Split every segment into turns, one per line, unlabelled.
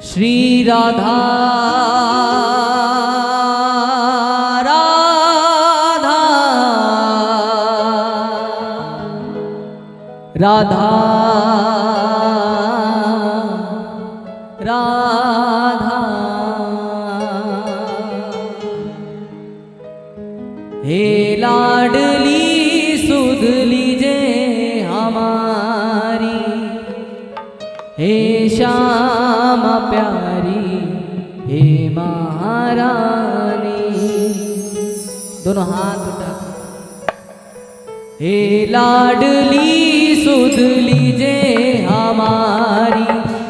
श्री राधा राधा राधा राधा हे लाडली सुध लीजे हमारी, हे श्यामा प्यारी, हे महारानी। दोनों हाथ उठा। हे लाडली सुध लीजे हमारी,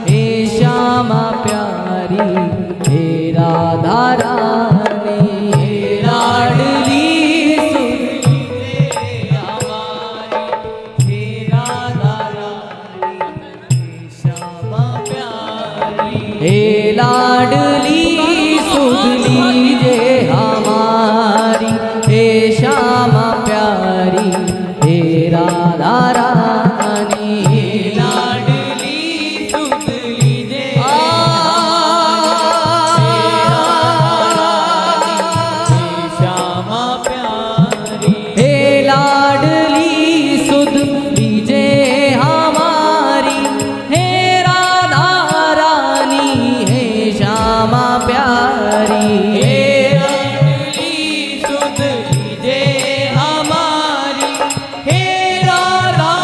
हे श्यामा प्यारी, हे राधा रानी। हे लाडली सुध लीजे हमारी, हे राधा रानी, हे श्यामा प्यारी। हे लाडली सुध लीजे हमारी, हे श्यामा प्यारी, हे राधा रानी। हे लाडली सुध लीजे श्यामा प्यारी, हे लाडली सुध लीजे हमारी, हे राधा रानी, हे श्यामा प्यारी। हे लाडली सुध लीजे हमारी, हे राधा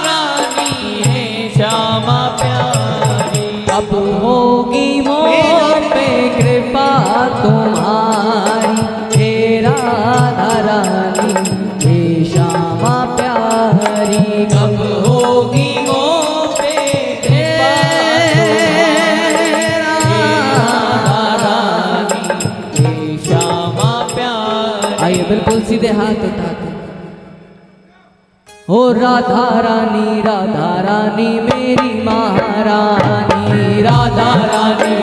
रानी, हे श्यामा प्यारी। अब होगी मोर पे कृपा तुम्हारी, हे राधा रानी, हे श्यामा प्यारी। कब होगी मोर पे कृपा राधा रानी, हे श्यामा प्यारी। आइए बिल्कुल सीधे हाथ उठाते। ओ राधा रानी मेरी महारानी, राधा रानी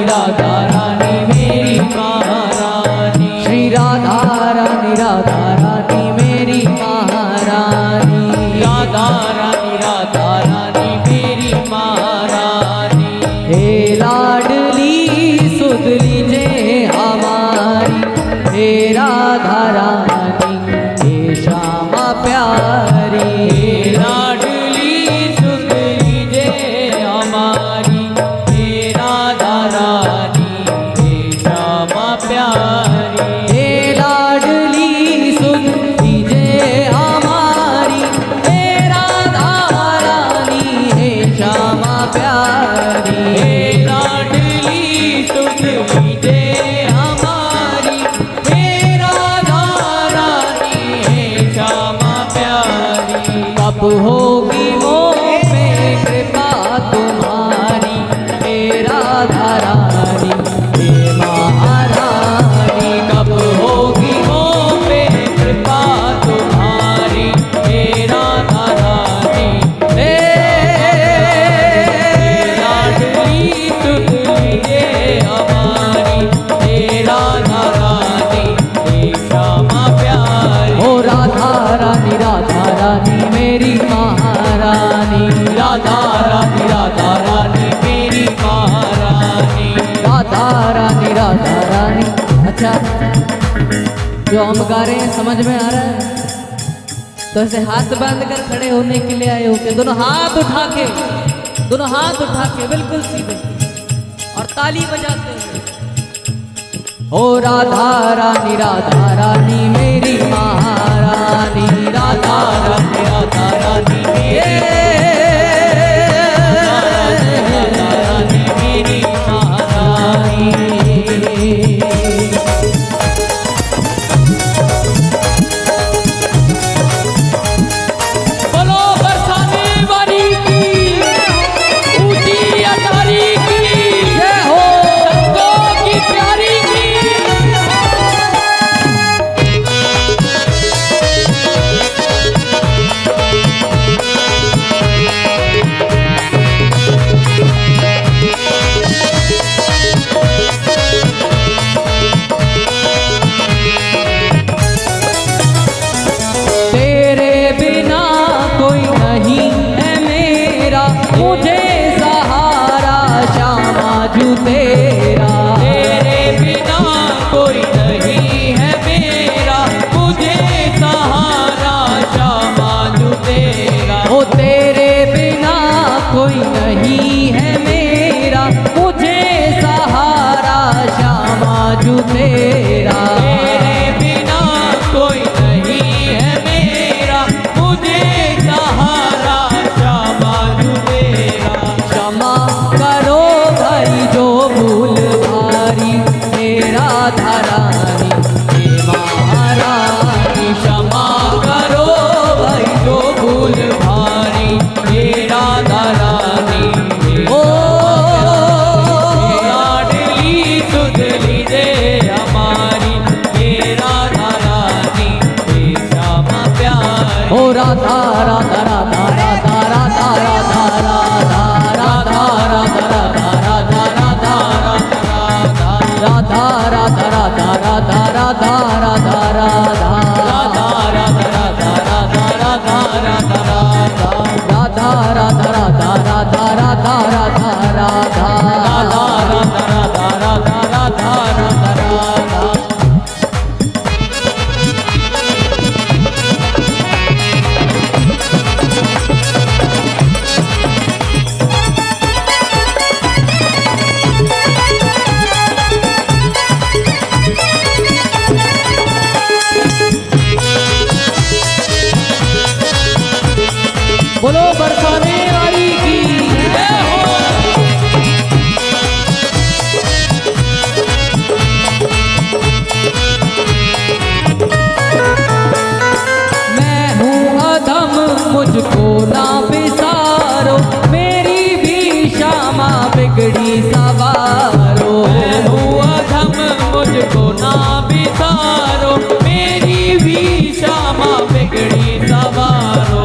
मेरी महारानी। श्री राधा रानी मेरी महारानी, राधा रानी मेरी महारानी। हे लाडली सुध लीजे हमारी, हे राधा रानी, हे श्यामा प्यारी। हे लाडली सुध लीजे हमारी, हे राधा रानी, हे श्यामा प्यारी। हे लाडली सुध लीजे हमारी, हे राधा रानी, हे श्यामा प्यारी। हे लाडली सुध लीजे हमारी, हे राधा रानी, हे श्यामा प्यारी। कब होगी मोह पे कृपा तुम्हारी, हे राधा रानी, हे महारानी। कब होगी मोह पे कृपा तुम्हारी, हे राधा रानी, हे लाडली सुध लीजे हमारी, हे राधा रानी, हे श्यामा प्यारी। ओ राधा रानी मेरी महारानी, राधा रानी मेरी महारानी, राधा रानी। अच्छा, जो हम गा रहे हैं समझ में आ रहा है? तो ऐसे हाथ बांध कर खड़े होने के लिए आए हो के दोनों हाथ उठा के बिल्कुल सीधे और ताली बजाते हुए। ओ राधा रानी मेरी महारानी, राधा रानी मेरी महारानी। बोलो बरसाने वाली की, ऊंची अटारी की जय हो, संतों की प्यारी की। मुझे सहारा श्यामा जू तेरा। तेरे बिना कोई नहीं है मेरा, मुझे सहारा श्यामा जू तेरा। ओ तेरे बिना कोई नहीं है मेरा, मुझे सहारा श्यामा जू तेरा। तेरे बिना कोई नहीं है मेरा, मुझे सहारा श्यामा जू तेरा। क्षमा करो भाई जो भूल भारी, तेरा धरानी हे महारानी। क्षमा करो भाई जो भूल भारी, तेरा धरानी ओ लाडली सुधली दे हमारी, तेरा धरानी हे श्यामा प्यारी। ओ राधा राधा राधा राधा राधा राधा राधा राधा राधा राधा राधा राधा राधा राधा राधा राधा राधा राधा राधा बोलो बरसाने वाली की जय हो। मैं हूँ अधम मुझको ना विसारो, मेरी भी श्यामा बिगड़ी सवारो। मैं हूँ अधम मुझको ना विसारो, मेरी भी श्यामा बिगड़ी सवारो।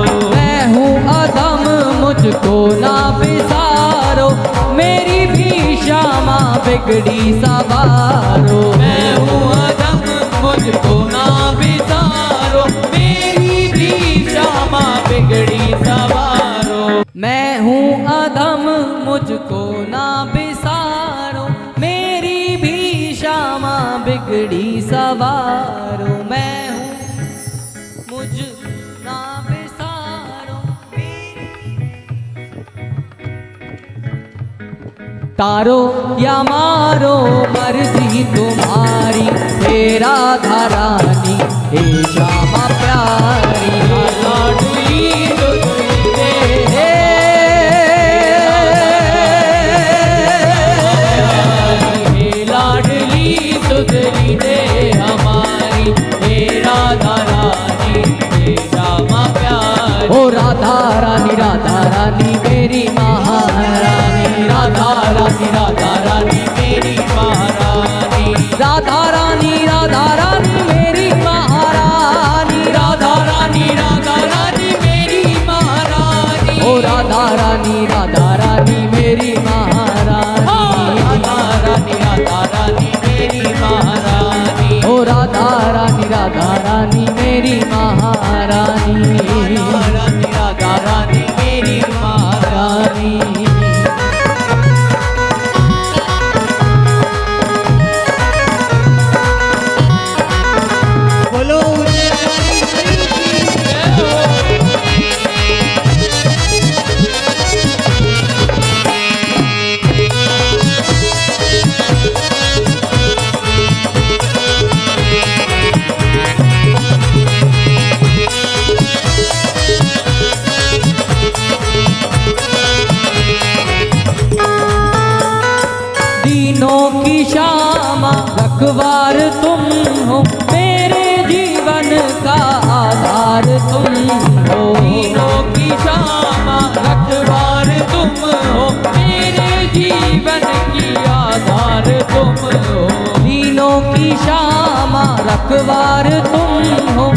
अधम मुझको ना विसारो, मेरी भी श्यामा बिगड़ी सवारो। मैं हूँ अधम मुझको ना विसारो, मेरी भी श्यामा बिगड़ी सवारो। मैं हूँ अधम मुझको ना विसारो, मेरी भी श्यामा बिगड़ी सवारो। मैं हूँ मुझ ना तारो या मारो मर्जी तुम्हारी, तेरा धरानी हे श्यामा प्यारी। लाडली सुधली दे हे लाडली सुधली दे हमारी, तेरा धरानी हे श्यामा प्यारी। ओ राधा रानी मेरी महारानी, राधा रानी मेरी महारानी। राधा रानी मेरी महारानी, राधा रानी मेरी महारानी। ओ राधा रानी मेरी महारानी, राधा रानी मेरी महारानी। ओ राधा रानी मेरी महारानी, राधा रानी मेरी महारानी। की श्यामा रखवार तुम हो, मेरे जीवन का आधार तुम हो। तीनों की श्यामा रखवार तुम हो, मेरे जीवन की आधार तुम हो। तीनों की श्यामा रखवार तुम हो,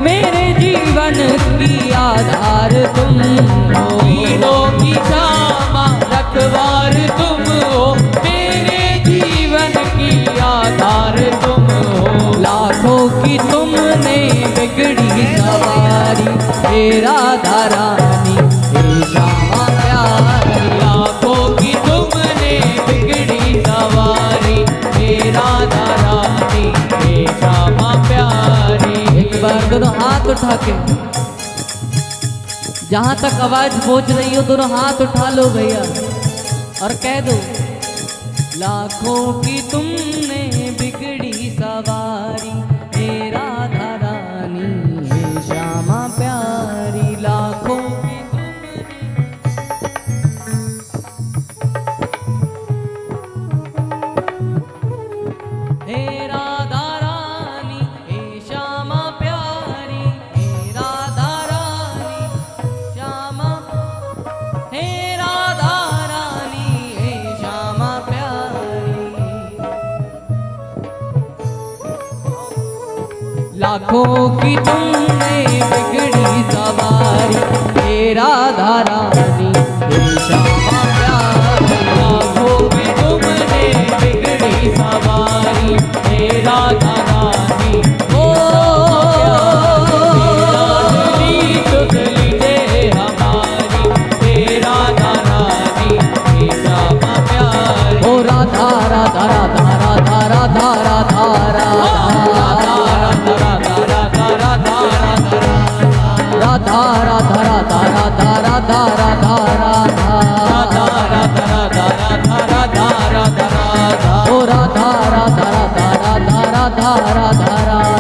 मेरे जीवन की आधार तुम हो। तीनों की श्यामा रखवार तुम हो, जीवन की आधार तुम हो। लाखों की तुमने बिगड़ी सवारी, तेरा धरानी हे श्यामा प्यारी। हाथ उठा के, जहां तक आवाज पहुंच रही हो दोनों हाथ उठा लो भैया और कह दो, लाखों की तुमने बिगड़ी सवारी, हे राधा रानी हे श्यामा प्यारी। लाखों की तुमने, हे राधा रानी हे श्यामा प्यारी, हे राधा रानी श्यामा, हे राधा रानी हे श्यामा प्यारी। लाखों की तुमने बिगड़ी सवारी, हे राधा रानी हे श्यामा प्यारी। लाखों की तुमने बिगड़ी सवारी, हे राधा रानी ओ तुझ लीजे हमारी, हे राधा रानी हे श्यामा प्यारी। ओ राधा राधा राधा राधा राधा राधा राधा राधा राधा राधा राधा राधा राधा राधा, ओ राधा राधा राधा राधा राधा राधा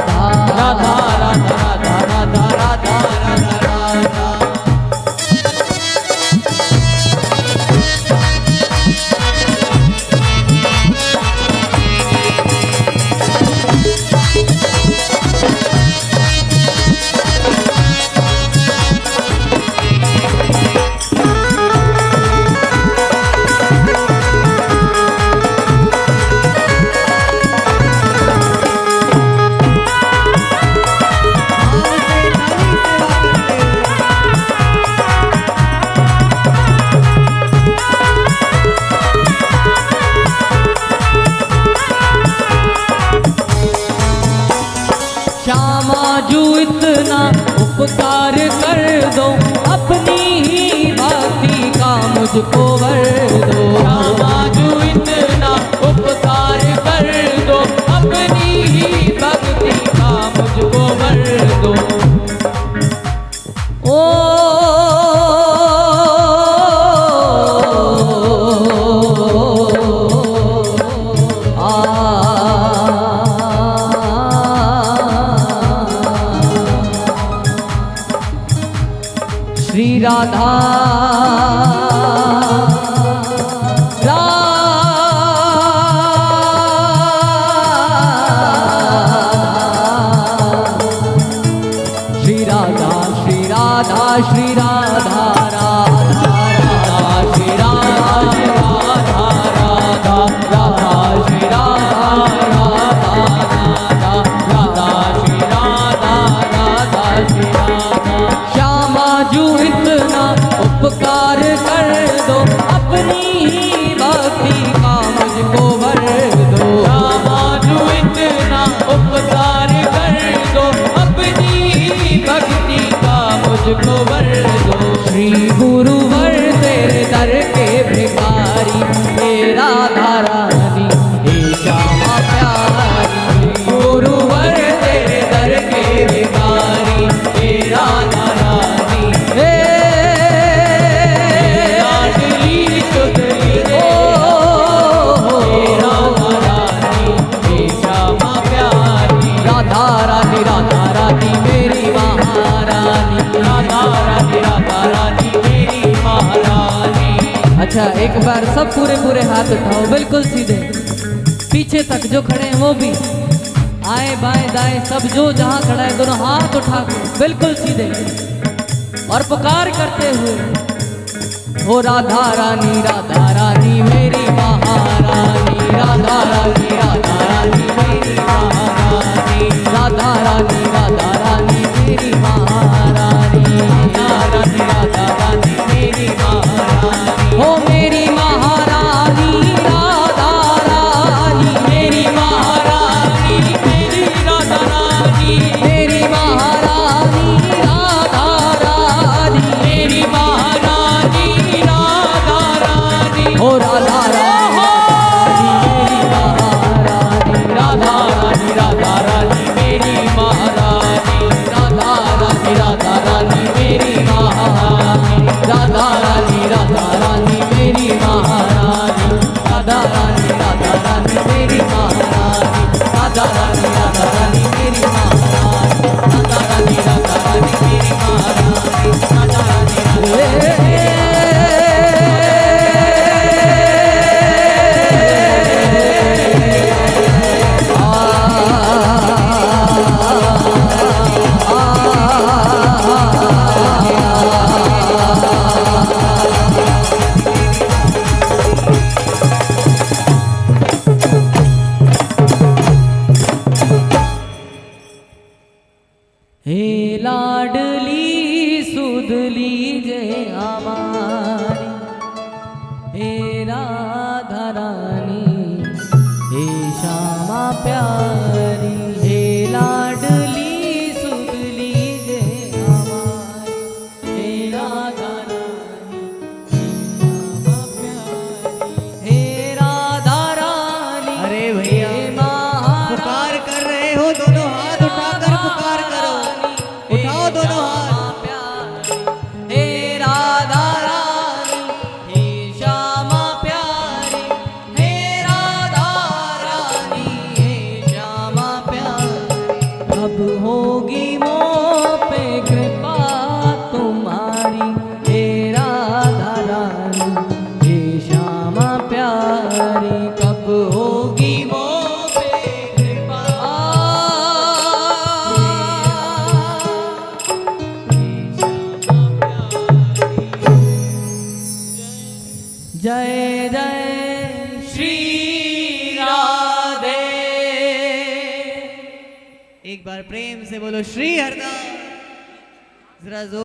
उपकार कर दो, अपनी ही भक्ति का मुझको वर दो। श्यामाजू इतना उपकार कर दो, अपनी ही भक्ति का मुझको वर दो। ओ श्री राधा श्री राधा श्री राधा श्री राधा राधा राधा श्री राधा राधा राधा राधा श्री राधा राधा राधा राधा श्री राधा राधा श्री राधा। श्यामाजू इतना उपकार कर दो, अपनी ही भक्ति का मुझको वर दो। श्यामाजू इतना उपकार कर दो, अपनी ही भक्ति का मुझको वर दो। श्री गुरुवर तेरे दर के भिखारी, हे राधा रानी हे श्यामा प्यारी। गुरुवर तेरे दर के भिखारी, हे राधा रानी हे लाडली चुदली रे, हे राधा रानी हे श्यामा प्यारी। राधा रानी राधा रानी मेरी महारानी, राधा रानी मेरी महारानी। अच्छा एक बार सब पूरे पूरे हाथ उठाओ, बिल्कुल सीधे, पीछे तक जो खड़े हैं वो भी, आए बाएं दाएं सब जो जहां खड़ा है दोनों हाथ उठा के बिल्कुल सीधे और पुकार करते हुए, ओ राधा रानी मेरी महारानी, राधा रानी मेरी महारानी, राधा रानी मेरी महारानी, राधा रानी मेरी महारानी। ओ मेरी महारानी राधा रानी मेरी महारानी, मेरी राधा रानी मेरी महारानी, राधा रानी मेरी महारानी, राधा रानी ओ राधा रानी मेरी महारानी, राधा रानी मेरी महारानी। सुध लीजे हमारी। हे राधा रानी हे श्यामा प्यारी, हे लाडली सुध लीजे हमारी। हे राधा रानी हे श्यामा प्यारी, हे राधा रानी।
अरे भैया पुकार कर रहे हो, दोनों हाथ उठाकर पुकार करो, उठाओ दोनों हाथ।
हे राधा रानी हे श्यामा प्यारी, हे राधा रानी हे श्यामा प्यारी। कब होगी मोह पे कृपा तुम्हारी, हे राधा रानी हे श्यामा प्यारी। कब होगी मोह पे कृपा। जय जय श्री राधे।
एक बार प्रेम से बोलो श्री हरदास। जरा जोर